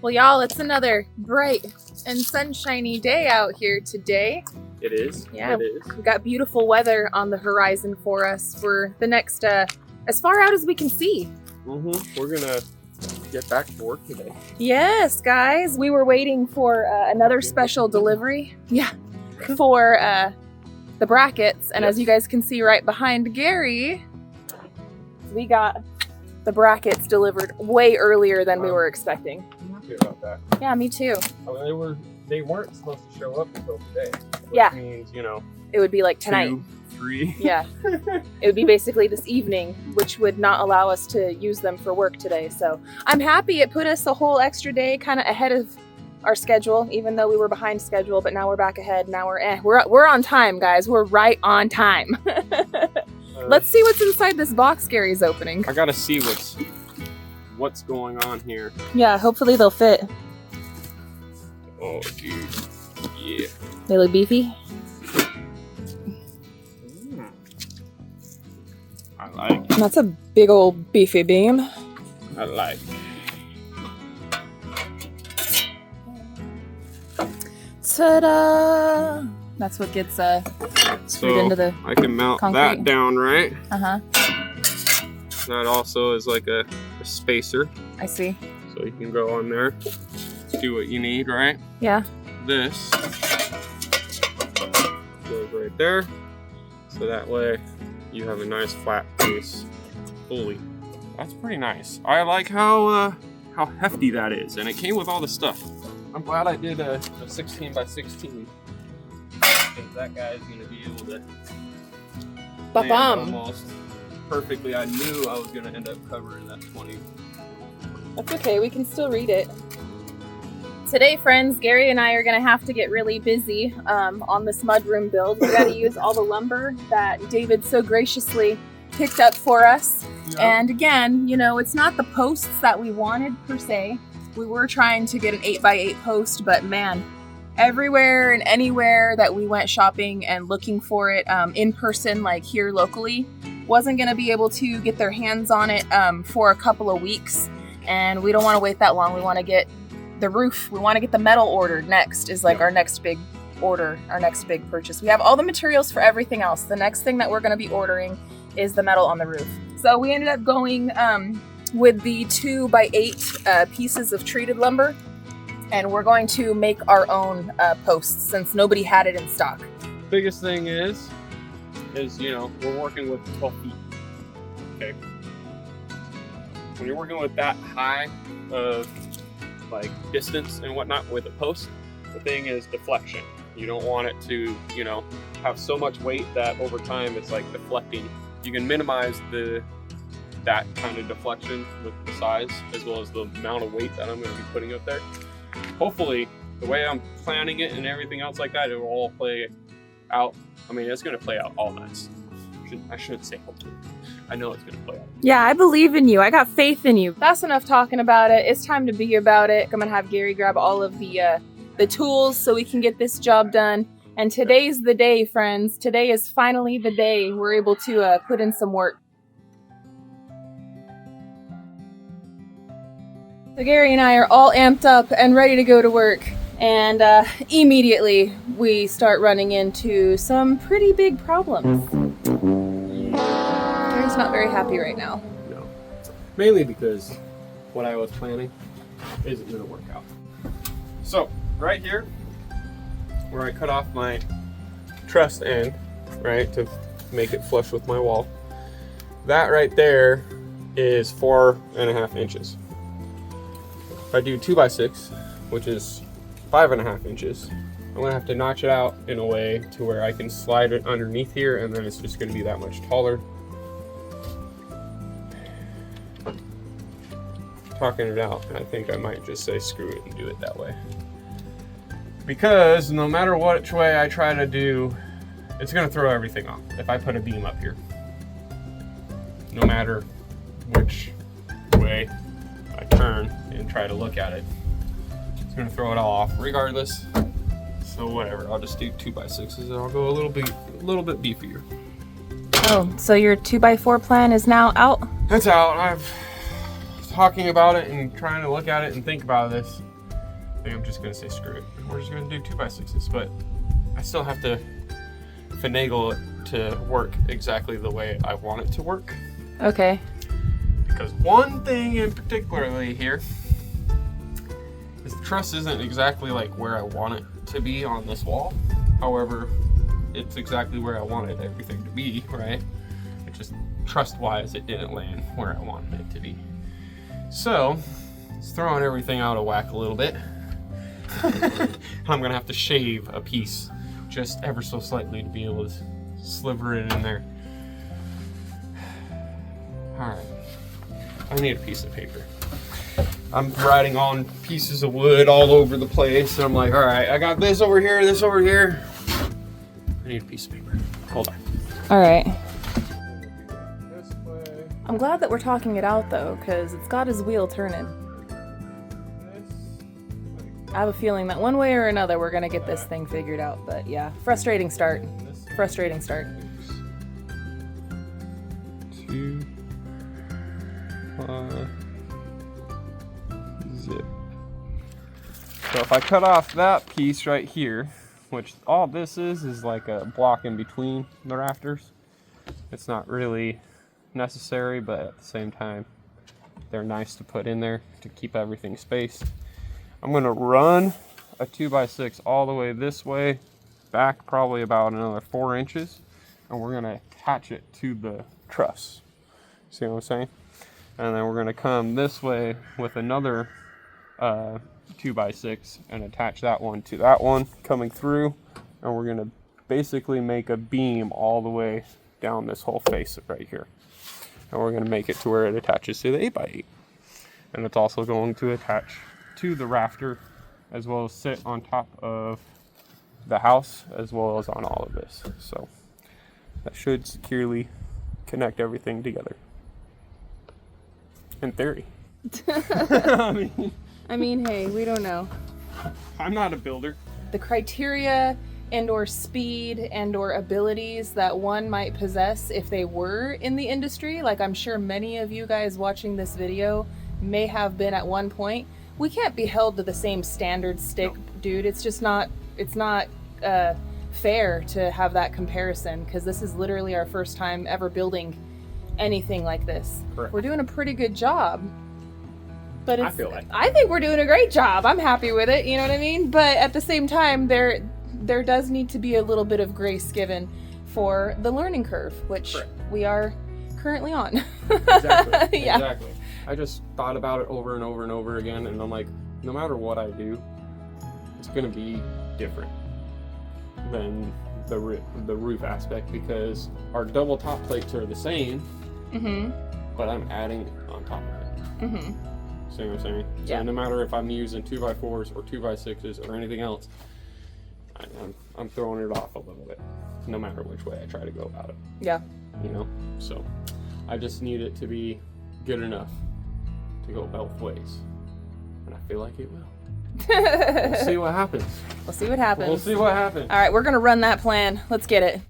Well, y'all, it's another bright and sunshiny day out here today. It is. Yeah, it is. We've got beautiful weather on the horizon for us for the next, as far out as we can see. We're gonna get back to work today. Yes, guys, we were waiting for another special delivery. Yeah, for the brackets, and as you guys can see right behind Gary, we got the brackets delivered way earlier than we were expecting. I'm happy about that. Yeah, me too. I mean, they weren't supposed to show up until today. Which Yeah. means, you know, It would be like tonight. 2, 3. Yeah. It would be basically this evening, which would not allow us to use them for work today. So I'm happy it put us a whole extra day kind of ahead of our schedule, even though we were behind schedule, but now we're back ahead. Now we're on time, guys. We're right on time. Let's see what's inside this box Gary's opening. I gotta see what's going on here. Yeah, hopefully they'll fit. Oh, dude. Yeah. They look beefy. I like. That's a big old beefy beam. I like. Ta-da! That's what gets screwed into the I can mount concrete. that down, right? Uh-huh. That also is like a spacer, I see. so you can go on there, do what you need, right? Yeah. This goes right there, so that way you have a nice flat piece. Holy, that's pretty nice. I like how hefty that is, and it came with all the stuff. I'm glad I did a 16 by 16, because that guy's gonna be able to land almost perfectly. I knew I was gonna end up covering that 20. That's okay, we can still read it. Today, friends, Gary and I are gonna have to get really busy on this mudroom build. We gotta use all the lumber that David so graciously picked up for us. Yeah. And again, you know, it's not the posts that we wanted per se. We were trying to get an 8x8 post, but man, everywhere and anywhere that we went shopping and looking for it in person, like here locally, wasn't gonna be able to get their hands on it for a couple of weeks. And we don't wanna wait that long. We wanna get the roof, we wanna get the metal ordered next, is like our next big order, our next big purchase. We have all the materials for everything else. The next thing that we're gonna be ordering is the metal on the roof. So we ended up going with the 2x8 pieces of treated lumber, and we're going to make our own posts since nobody had it in stock. Biggest thing is you know, we're working with 12 feet. Okay. When you're working with that high of like distance and whatnot with a post, the thing is deflection. You don't want it to, you know, have so much weight that over time it's like deflecting. You can minimize that kind of deflection with the size as well as the amount of weight that I'm going to be putting up there. Hopefully, the way I'm planning it and everything else like that, it will all play out. I mean, it's going to play out all nice. I shouldn't say hopefully. I know it's going to play out. Yeah, I believe in you. I got faith in you. That's enough talking about it. It's time to be about it. I'm going to have Gary grab all of the tools so we can get this job done. And today's the day, friends. Today is finally the day we're able to put in some work. So Gary and I are all amped up and ready to go to work. And immediately we start running into some pretty big problems. Gary's not very happy right now. No. Mainly because what I was planning isn't going to work out. So, right here, where I cut off my truss end, right, to make it flush with my wall, that right there is 4.5 inches. If I do 2x6, which is 5.5 inches, I'm gonna have to notch it out in a way to where I can slide it underneath here, and then it's just gonna be that much taller. Talking it out, I think I might just say screw it and do it that way. Because no matter which way I try to do, it's gonna throw everything off if I put a beam up here. No matter which way I turn and try to look at it, it's gonna throw it all off regardless. So whatever, I'll just do 2x6s and I'll go a little bit beefier. Oh, so your 2x4 plan is now out? That's out. I've talking about it and trying to look at it and think about this I think I'm just gonna say screw it. We're just gonna do 2x6s, but I still have to finagle it to work exactly the way I want it to work. Okay. Because one thing in particularly here is the truss isn't exactly like where I want it to be on this wall. However, it's exactly where I wanted everything to be, right? It just trust-wise, it didn't land where I wanted it to be. So, it's throwing everything out of whack a little bit. I'm gonna have to shave a piece just ever so slightly to be able to sliver it in there. All right, I need a piece of paper. I'm writing on pieces of wood all over the place, and I'm like, all right, I got this over here, this over here. I need a piece of paper. Hold on. All right. This way. I'm glad that we're talking it out though, because it's got his wheel turning. I have a feeling that one way or another we're gonna get this thing figured out, but yeah, frustrating start. Frustrating start. 2, 5, zip. So if I cut off that piece right here, which all this is like a block in between the rafters. It's not really necessary, but at the same time, they're nice to put in there to keep everything spaced. I'm gonna run a 2x6 all the way this way, back probably about another 4 inches, and we're gonna attach it to the truss. See what I'm saying? And then we're gonna come this way with another 2x6 and attach that one to that one coming through, and we're gonna basically make a beam all the way down this whole face right here. And we're gonna make it to where it attaches to the 8x8. And it's also going to attach to the rafter as well as sit on top of the house as well as on all of this. So that should securely connect everything together. In theory. I mean, hey, we don't know. I'm not a builder. The criteria and or speed and or abilities that one might possess if they were in the industry, like I'm sure many of you guys watching this video may have been at one point, we can't be held to the same standard stick, no. Dude. It's just not, it's not fair to have that comparison, because this is literally our first time ever building anything like this. Correct. We're doing a pretty good job. But I feel like I think we're doing a great job. I'm happy with it, you know what I mean? But at the same time, there does need to be a little bit of grace given for the learning curve, which Correct. We are currently on. Exactly. Yeah. Exactly. I just thought about it over and over and over again, and I'm like, no matter what I do, it's going to be different than the roof aspect, because our double top plates are the same, but I'm adding on top of it. See what I'm saying? Yeah. So no matter if I'm using 2x4s or 2x6s or anything else, I'm throwing it off a little bit, no matter which way I try to go about it. Yeah. You know? So I just need it to be good enough to go both ways. And I feel like it will. We'll see what happens. We'll see what happens. We'll see what happens. All right, we're going to run that plan. Let's get it.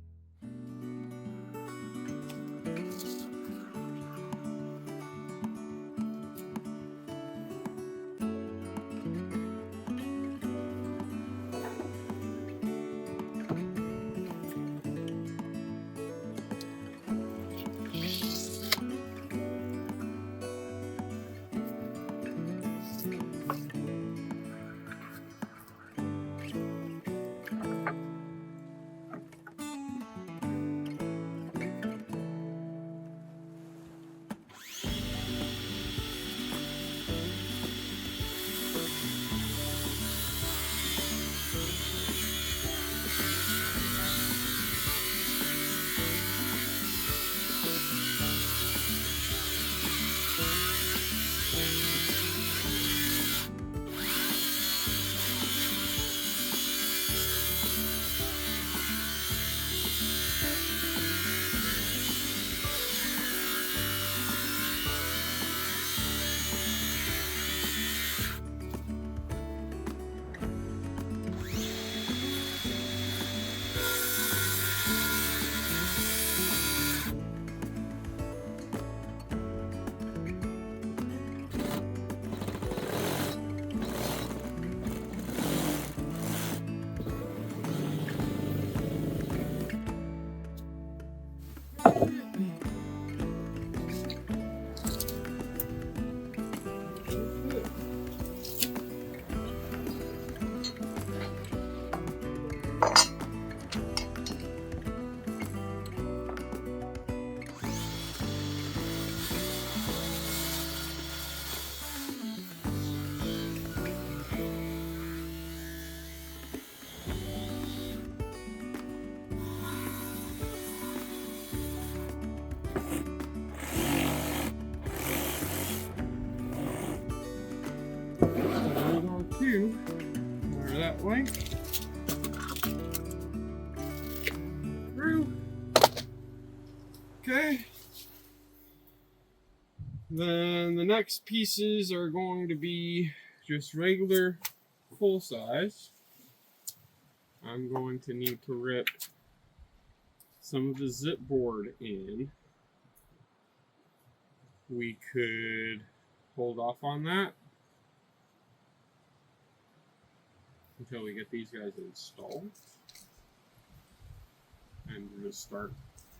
Over that way. Through. Okay. Then the next pieces are going to be just regular full size. I'm going to need to rip some of the zip board in. We could hold off on that until we get these guys installed, and just start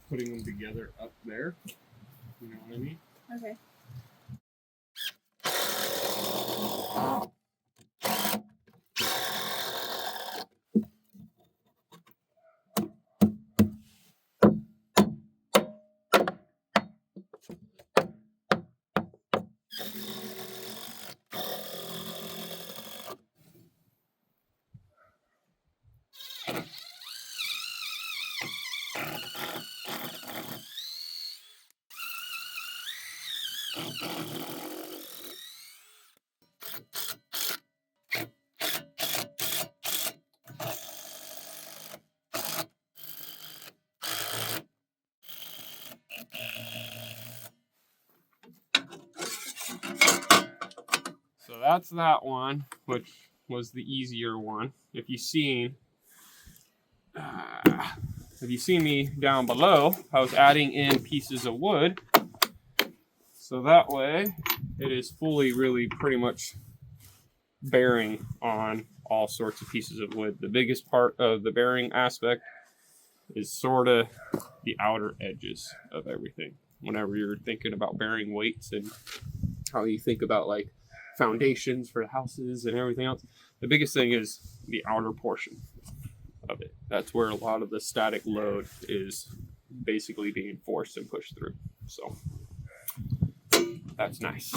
putting them together up there. You know what I mean? Okay. So that's that one, which was the easier one. If you've seen me down below, I was adding in pieces of wood. So that way, it is fully really pretty much bearing on all sorts of pieces of wood. The biggest part of the bearing aspect is sort of the outer edges of everything. Whenever you're thinking about bearing weights and how you think about like foundations for houses and everything else, the biggest thing is the outer portion of it. That's where a lot of the static load is basically being forced and pushed through. So that's nice.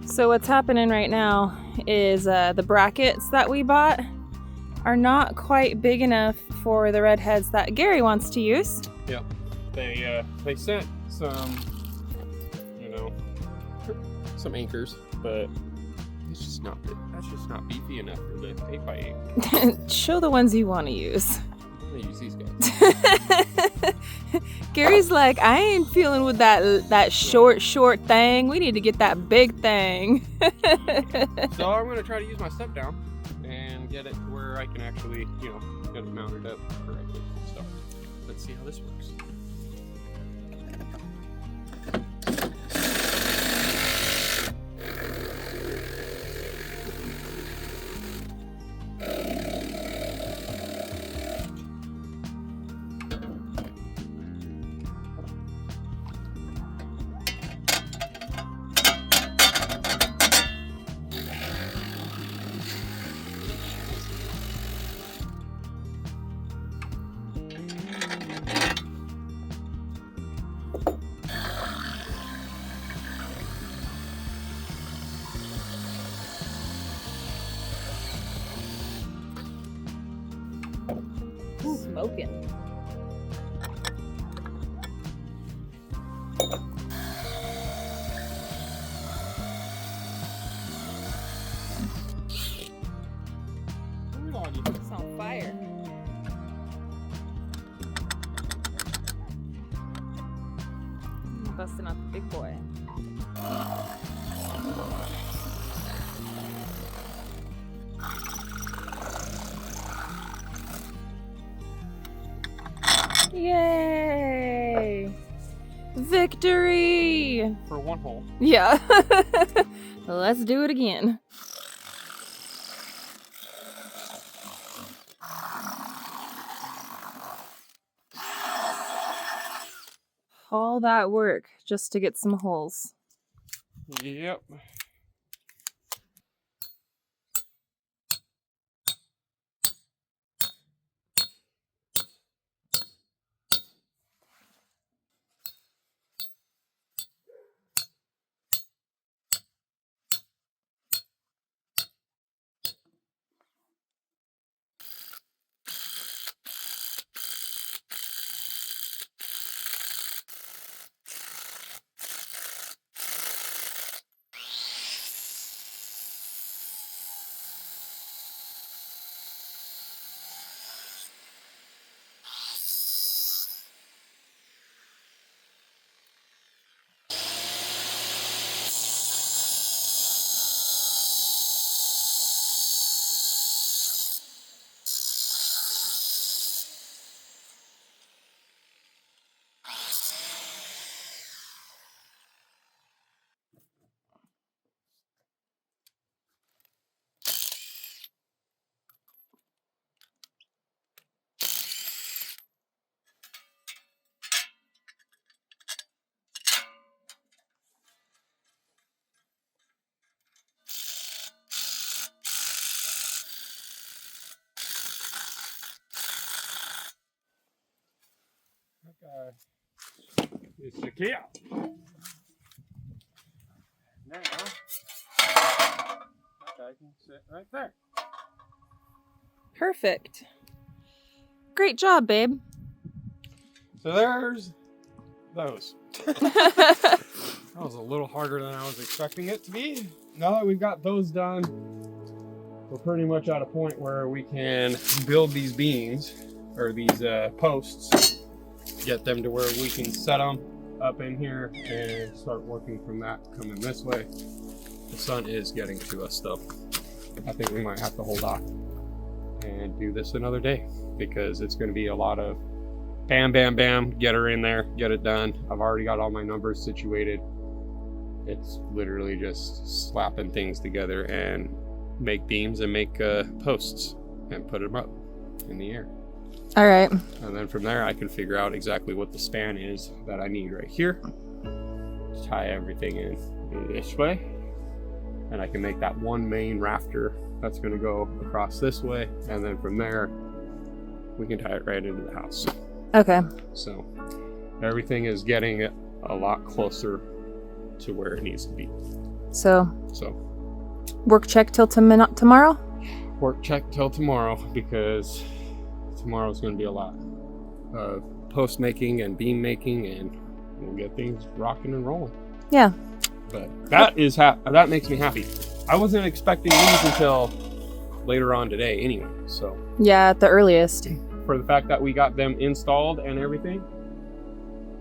So what's happening right now is the brackets that we bought are not quite big enough for the red heads that Gary wants to use. Yep. They sent some, some anchors, but it's just not that's just not beefy enough for the 8x8. Show the ones you want to use. I'm gonna use these guys. Gary's like, I ain't feeling with that short thing. We need to get that big thing. So I'm gonna try to use my step down and get it to where I can actually, you know, get it mounted up correctly. So let's see how this works. Smoking. It's on fire. Busting out the big boy. Yay! Victory! For one hole. Yeah. Let's do it again. All that work just to get some holes. Yep. It's secure. Now, that guy can sit right there. Perfect. Great job, babe. So there's those. That was a little harder than I was expecting it to be. Now that we've got those done, we're pretty much at a point where we can build these beams or these posts, get them to where we can set them up in here and start working from that coming this way. The sun is getting to us though. I think we might have to hold off and do this another day because it's going to be a lot of bam, bam, bam, get her in there, get it done. I've already got all my numbers situated. It's literally just slapping things together and make beams and make posts and put them up in the air. All right. And then from there, I can figure out exactly what the span is that I need right here. Tie everything in this way. And I can make that one main rafter that's going to go across this way. And then from there, we can tie it right into the house. Okay. So everything is getting a lot closer to where it needs to be. So work check till tomorrow? Work check till tomorrow because tomorrow's going to be a lot of post making and beam making, and we'll get things rocking and rolling. Yeah. But that is that makes me happy. I wasn't expecting these until later on today anyway. So yeah, at the earliest. For the fact that we got them installed and everything,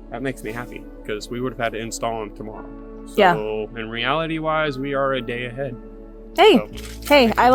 that makes me happy because we would have had to install them tomorrow. So yeah. in reality wise, we are a day ahead. Hey, So, hey, I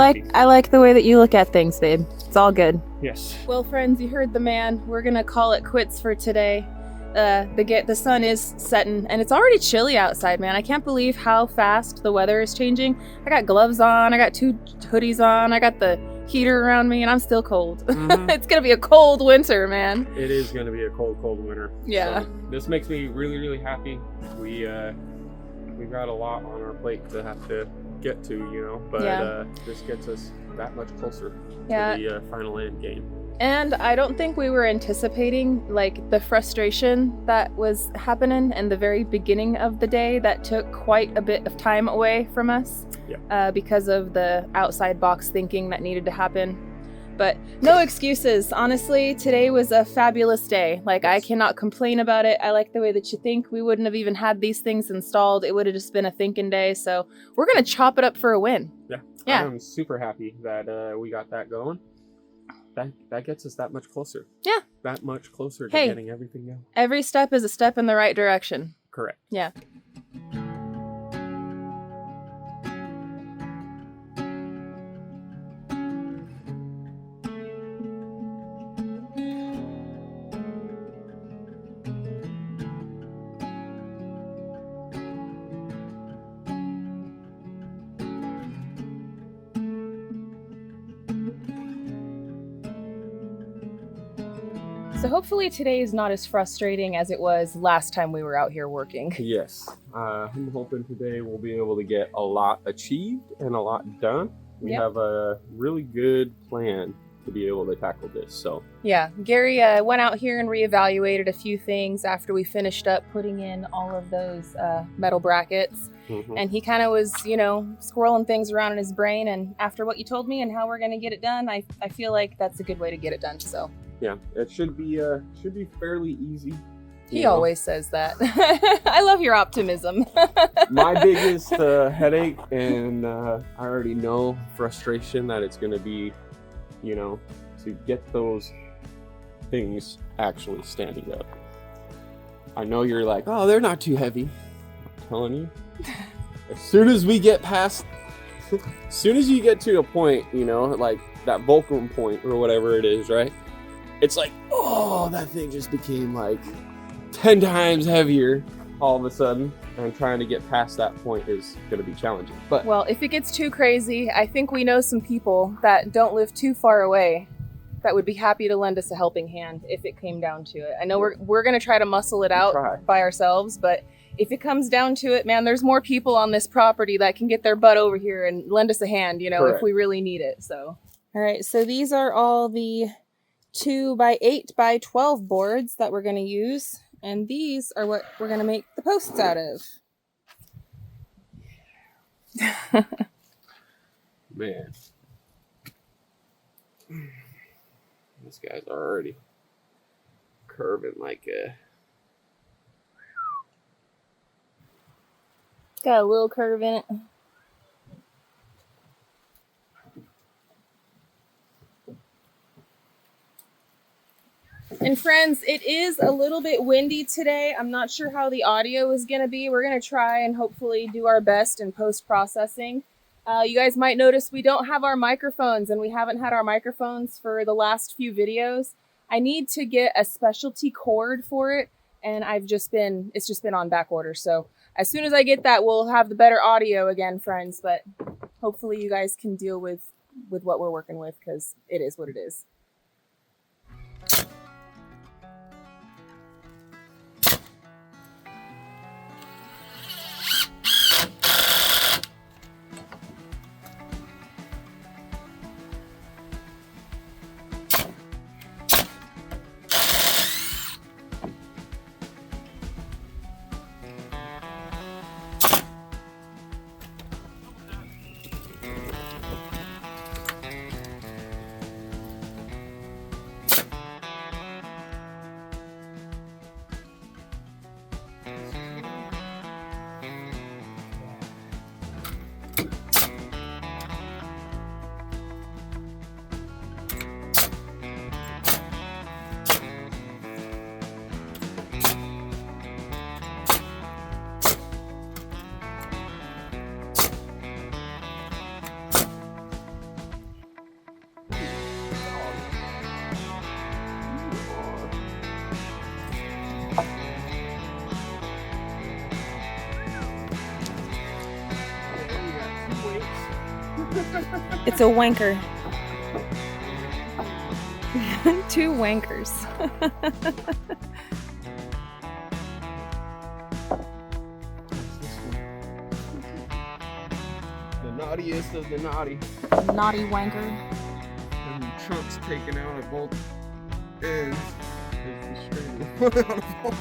like the way that you look at things, babe. It's all good. yes. Well, friends, you heard the man. We're gonna call it quits for today. The sun is setting, and it's already chilly outside, man. I can't believe how fast the weather is changing. I got gloves on, I got 2 hoodies on, I got the heater around me, and I'm still cold. Mhm. It's gonna be a cold winter, man. It is going to be a cold winter. Yeah. So this makes me really, really happy. We've got a lot on our plate to have to get to, you know, but Yeah. this gets us that much closer Yeah. to the final end game. And I don't think we were anticipating like the frustration that was happening in the very beginning of the day that took quite a bit of time away from us. Yeah. Because of the outside box thinking that needed to happen. But no excuses. Honestly, today was a fabulous day. Like, I cannot complain about it. I like the way that you think. We wouldn't have even had these things installed. It would have just been a thinking day. So we're going to chop it up for a win. Yeah. I'm super happy that we got that going. That gets us that much closer. Yeah. That much closer to Hey. getting everything done. Every step is a step in the right direction. Correct. Yeah. So hopefully today is not as frustrating as it was last time we were out here working. Yes. I'm hoping today we'll be able to get a lot achieved and a lot done. We Yep. have a really good plan to be able to tackle this. So Yeah, Gary went out here and reevaluated a few things after we finished up putting in all of those metal brackets. And he kind of was, you know, squirreling things around in his brain. And after what you told me and how we're going to get it done, I feel like that's a good way to get it done. So yeah, it should be fairly easy. he always says that. I love your optimism. My biggest headache, and I already know frustration that it's going to be, you know, to get those things actually standing up. I know you're like, oh, they're not too heavy. I'm telling you, as soon as we get past, as soon as you get to a point, you know, like that fulcrum point or whatever it is, right? It's like, oh, that thing just became like 10 times heavier all of a sudden, and trying to get past that point is going to be challenging. But Well, if it gets too crazy, I think we know some people that don't live too far away that would be happy to lend us a helping hand if it came down to it. I know we're going to try to muscle it out by ourselves, but if it comes down to it, man, there's more people on this property that can get their butt over here and lend us a hand, you know, Correct. if we really need it. So, all right, so these are all the 2x8x12 boards that we're going to use, and these are what we're going to make the posts out of. man, this guy's already curving like a... Got a little curve in it. And friends, it is a little bit windy today. I'm not sure how the audio is going to be. We're going to try and hopefully do our best in post-processing. You guys might notice we don't have our microphones, and we haven't had our microphones for the last few videos. I need to get a specialty cord for it, and it's just been on back order. So as soon as I get that, we'll have the better audio again, friends. But hopefully you guys can deal with what we're working with, because it is what it is. It's a wanker. Two wankers. The naughtiest of the naughty. Naughty wanker. And the trunk's taken out of both ends. It's the string out of both.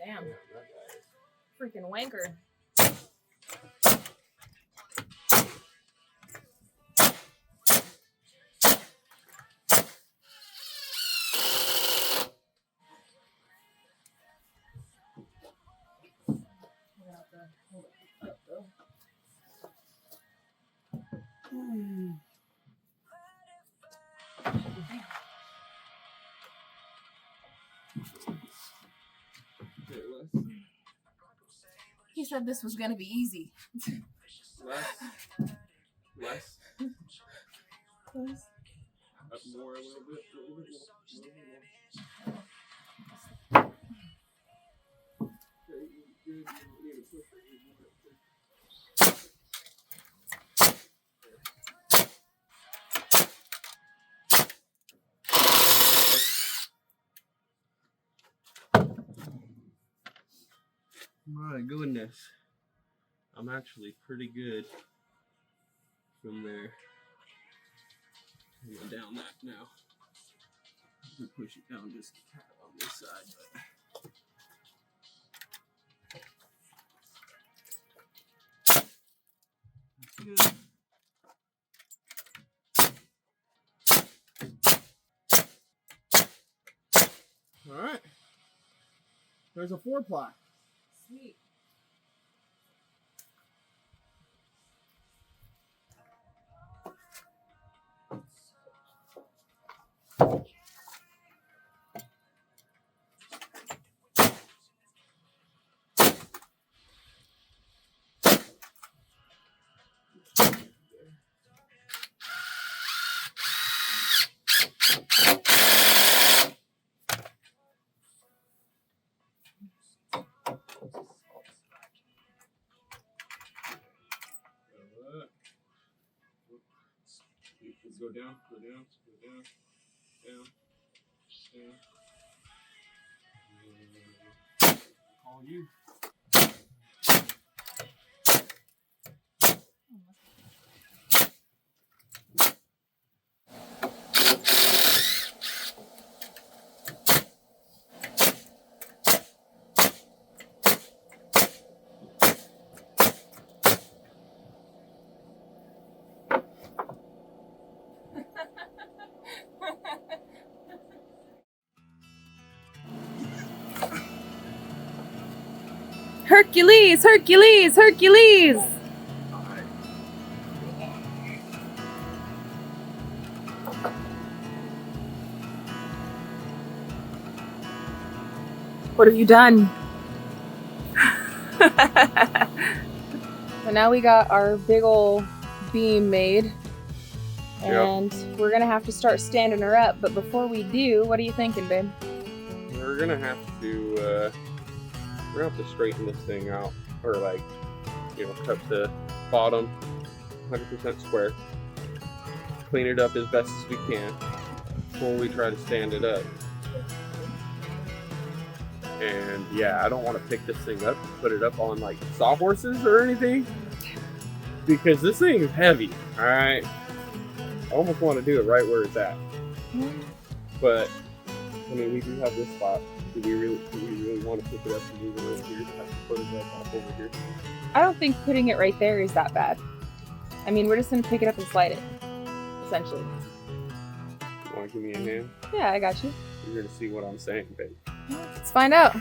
Damn. Freaking wanker. He said this was gonna be easy. Less. Up more a little bit more. My goodness. I'm actually pretty good from there. I'm going down that now. I'm gonna push it down just on this side, but that's good. All right. There's a 4-ply. Sweet. Go down, go down, go down, down, down. Call you. Hercules! Hercules! Hercules! What have you done? So now we got our big ol' beam made. And we're gonna have to start standing her up, but before we do, what are you thinking, babe? We're gonna have to straighten this thing out, or like, cut the bottom 100% square, clean it up as best as we can before we try to stand it up. And yeah, I don't want to pick this thing up and put it up on like sawhorses or anything, because this thing is heavy. All right, I almost want to do it right where it's at. But I mean, we do have this spot. Do we really want to pick it up and move it over here? Have to put it up over here. I don't think putting it right there is that bad. I mean, we're just gonna pick it up and slide it, essentially. You want to give me a hand? Yeah, I got you. You're gonna see what I'm saying, babe. Let's find out.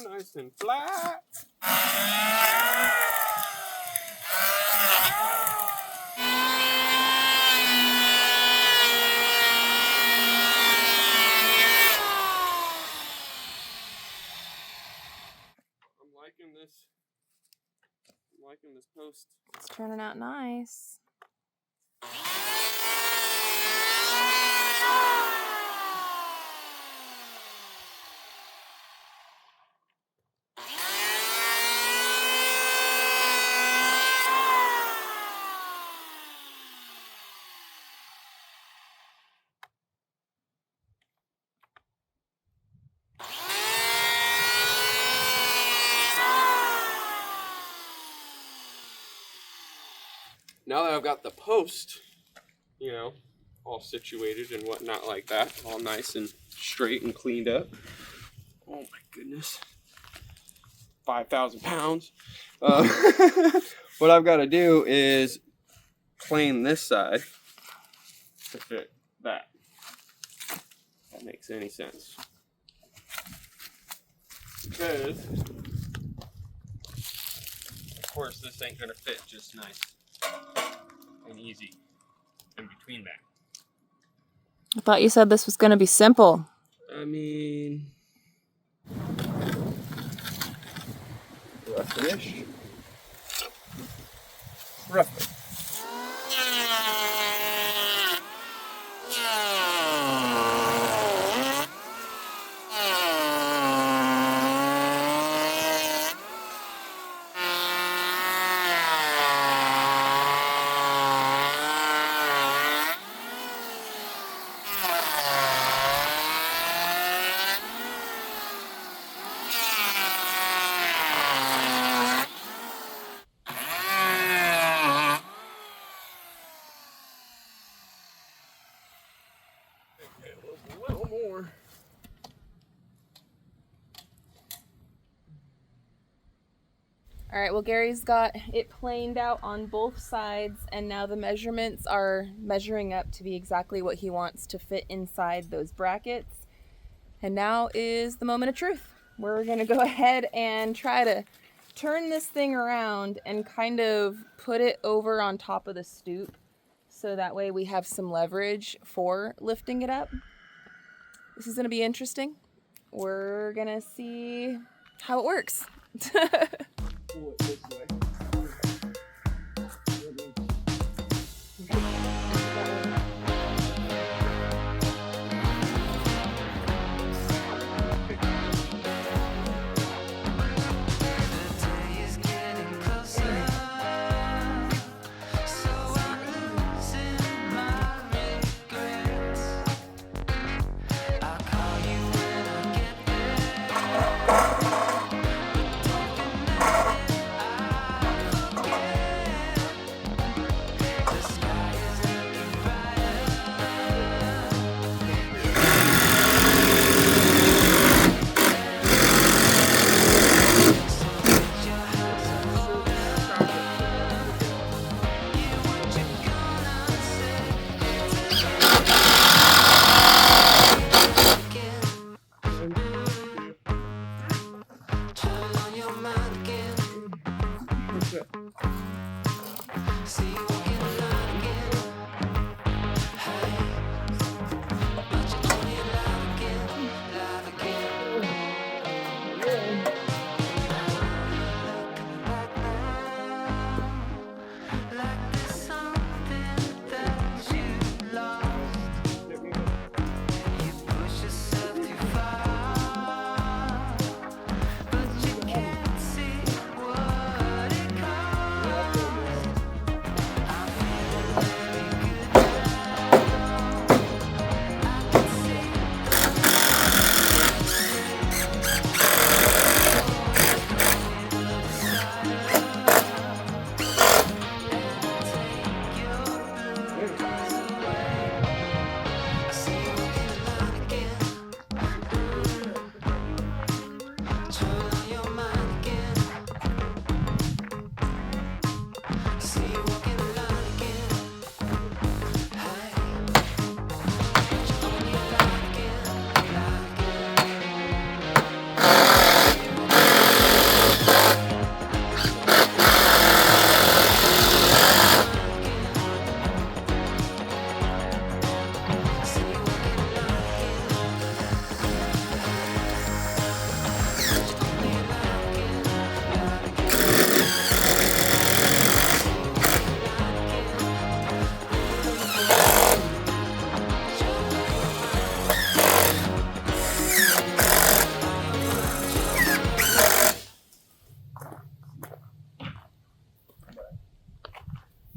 Nice and flat. I'm liking this post. It's turning out nice. Now that I've got the post, you know, all situated and whatnot like that, all nice and straight and cleaned up. Oh my goodness. 5,000 pounds. What I've got to do is plane this side to fit that. If that makes any sense. Because, of course, this ain't going to fit just nice and easy in between that. I thought you said this was going to be simple. I mean, rough-ish. Roughly. A little more. All right, well, Gary's got it planed out on both sides, and now the measurements are measuring up to be exactly what he wants to fit inside those brackets. And now is the moment of truth. We're gonna go ahead and try to turn this thing around and kind of put it over on top of the stoop, so that way we have some leverage for lifting it up. This is gonna be interesting. We're gonna see how it works. Pull it this way.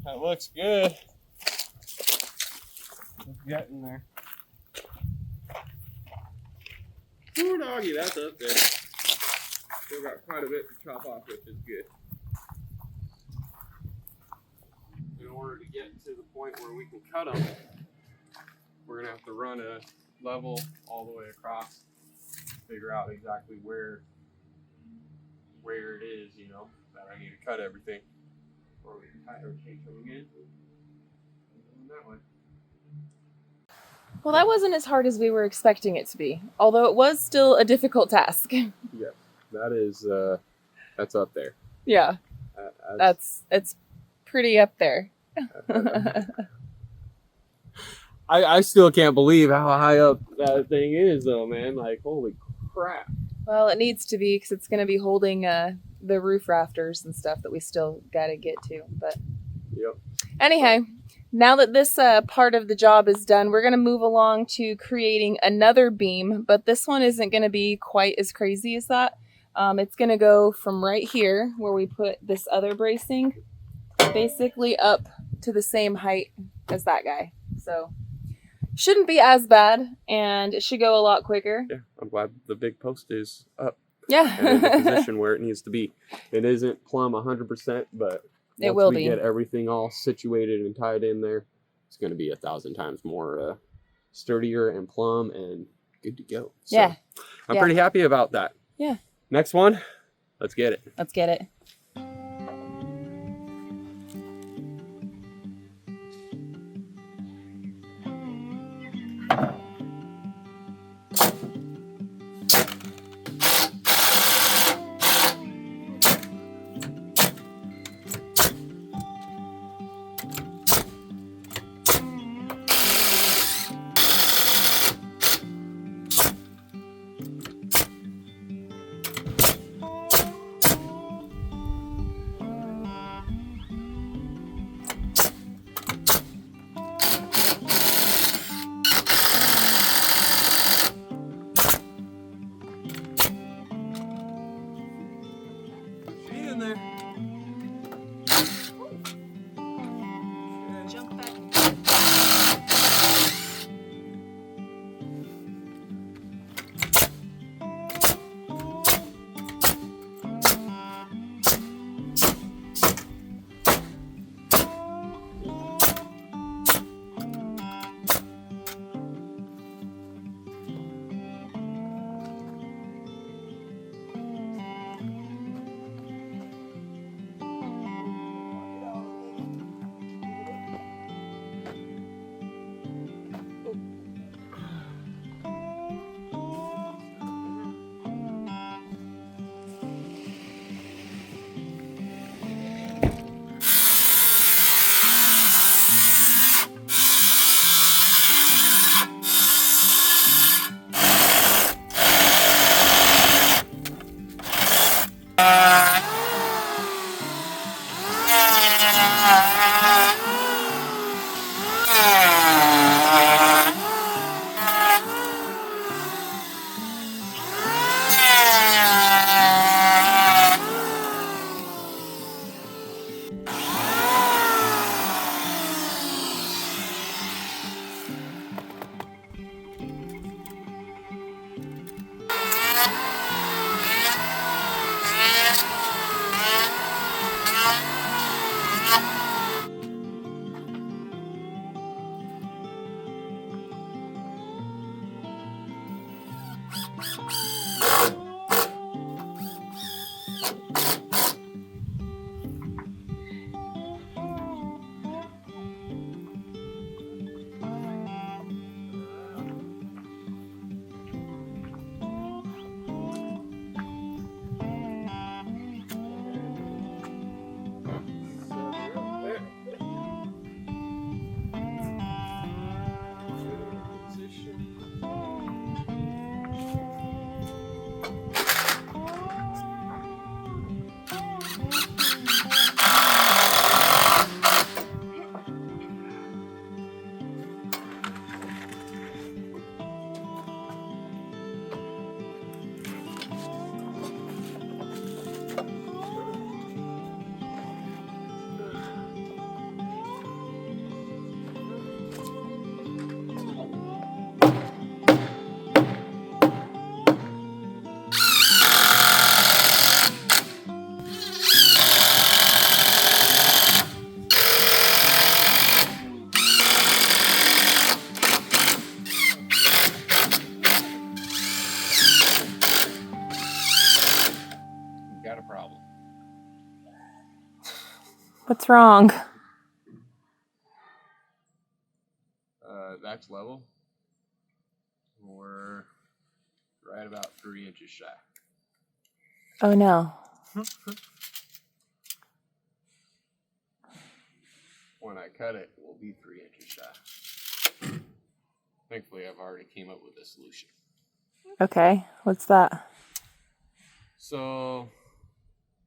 That looks good. It's getting there. Poor doggy, that's up there. Still got quite a bit to chop off, which is good. In order to get to the point where we can cut them, we're gonna have to run a level all the way across, figure out exactly where it is, you know, that I need to cut everything. Or we can cut everything coming in. That way. Well, that wasn't as hard as we were expecting it to be, although it was still a difficult task. Yeah, that is, that's up there. Yeah, it's pretty up there. I still can't believe how high up that thing is, though, man. Like, holy crap. Well, it needs to be because it's going to be holding the roof rafters and stuff that we still got to get to. But yep. Anyhow, now that this part of the job is done, we're going to move along to creating another beam. But this one isn't going to be quite as crazy as that. It's going to go from right here where we put this other bracing basically up to the same height as that guy. So shouldn't be as bad, and it should go a lot quicker. Yeah, I'm glad the big post is up. Yeah. And in the position where it needs to be. It isn't plumb 100%, but it will once we be. get everything all situated and tied in there, it's going to be 1,000 times more sturdier and plumb and good to go. So yeah. I'm pretty happy about that. Yeah. Next one, let's get it. Let's get it. Got a problem. What's wrong? That's level. We're right about 3 inches shy. Oh no. When I cut it, we'll be 3 inches shy. Thankfully, I've already came up with a solution. Okay, what's that? So,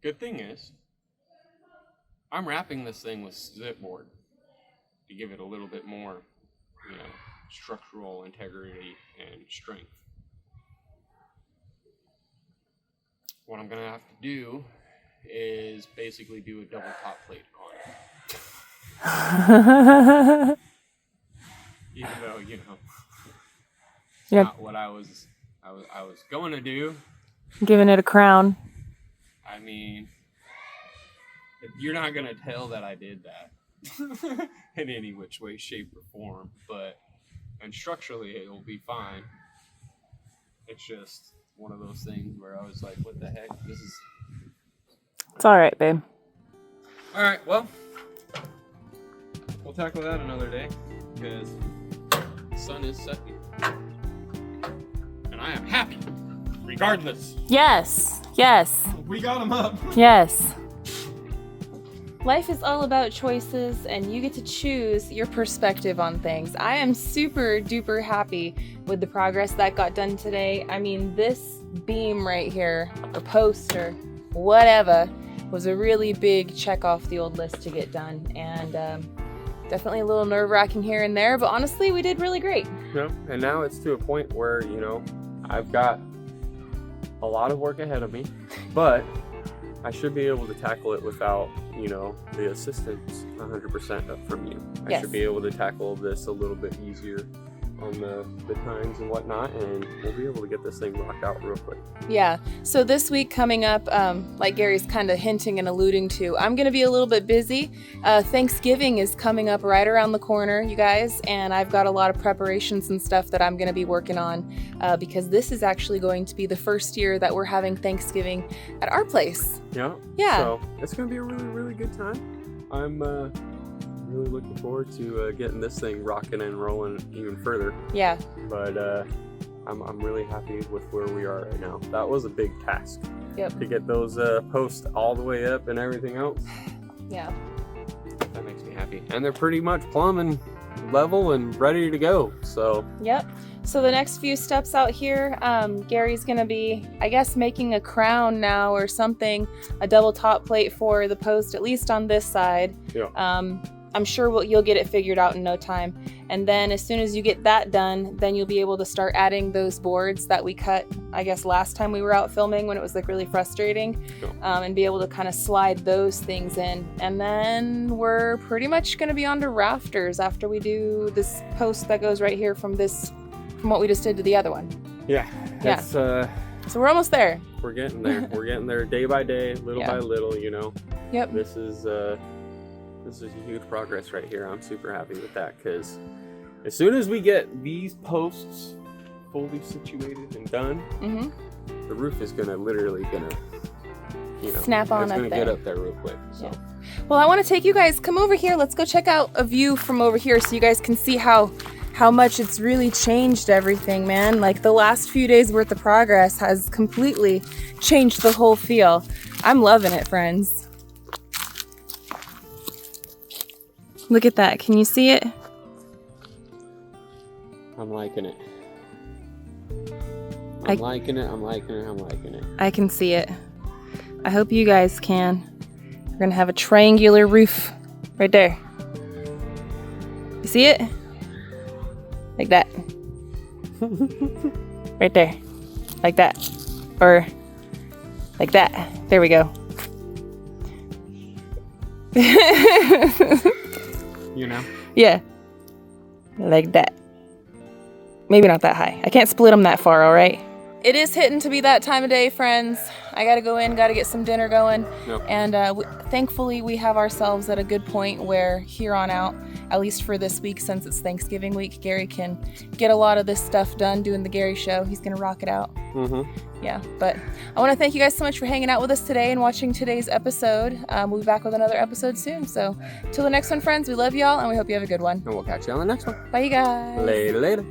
good thing is, I'm wrapping this thing with zip board to give it a little bit more, structural integrity and strength. What I'm gonna have to do is basically do a double top plate on it. Even though, it's not what I was going to do. Giving it a crown. I mean, you're not gonna tell that I did that in any which way, shape, or form, and structurally it'll be fine. It's just one of those things where I was like, what the heck? It's alright, babe. Alright, well, we'll tackle that another day, because the sun is setting. And I am happy, regardless. Yes. We got him up. Yes. Life is all about choices, and you get to choose your perspective on things. I am super duper happy with the progress that got done today. I mean, this beam right here, or post, or whatever, was a really big check off the old list to get done. And definitely a little nerve-wracking here and there, but honestly, we did really great. Yeah, and now it's to a point where, I've got a lot of work ahead of me, but I should be able to tackle it without, the assistance 100% from you. I Yes. should be able to tackle this a little bit easier on the times and whatnot, and we'll be able to get this thing rocked out real quick. Yeah, so this week coming up, like Gary's kind of hinting and alluding to, I'm going to be a little bit busy. Thanksgiving is coming up right around the corner, you guys, and I've got a lot of preparations and stuff that I'm going to be working on because this is actually going to be the first year that we're having Thanksgiving at our place. Yeah. Yeah. So it's going to be a really, really good time. I'm really looking forward to getting this thing rocking and rolling even further. Yeah. But I'm really happy with where we are right now. That was a big task. Yep. To get those posts all the way up and everything else. Yeah. That makes me happy. And they're pretty much plumb and level and ready to go. So. Yep. So the next few steps out here, Gary's gonna be, I guess, making a crown now or something, a double top plate for the post, at least on this side. Yeah. I'm sure you'll get it figured out in no time. And then as soon as you get that done, then you'll be able to start adding those boards that we cut, I guess, last time we were out filming when it was like really frustrating, and be able to kind of slide those things in. And then we're pretty much gonna be on to rafters after we do this post that goes right here from what we just did to the other one. Yeah. So we're almost there. We're getting there. We're getting there day by day, little by little, you know. Yep. This is huge progress right here. I'm super happy with that, because as soon as we get these posts fully situated and done, the roof is literally gonna snap on it's up gonna there. get up there real quick. So. Yeah. Well, I want to take you guys, come over here. Let's go check out a view from over here so you guys can see how much it's really changed everything, man. Like the last few days worth of progress has completely changed the whole feel. I'm loving it, friends. Look at that. Can you see it? I'm liking it. I'm liking it. I can see it. I hope you guys can. We're gonna have a triangular roof right there. You see it? Like that. Right there. Like that. Or like that. There we go. You know? Yeah. Like that. Maybe not that high. I can't split them that far, all right? It is hitting to be that time of day, friends. I gotta go in, gotta get some dinner going. Yep. And thankfully we have ourselves at a good point where here on out, at least for this week, since it's Thanksgiving week, Gary can get a lot of this stuff done doing the Gary Show. He's gonna rock it out. Yeah, but I want to thank you guys so much for hanging out with us today and watching today's episode. We'll be back with another episode soon. So till the next one, friends, we love y'all and we hope you have a good one. And we'll catch you on the next one. Bye, you guys. Later.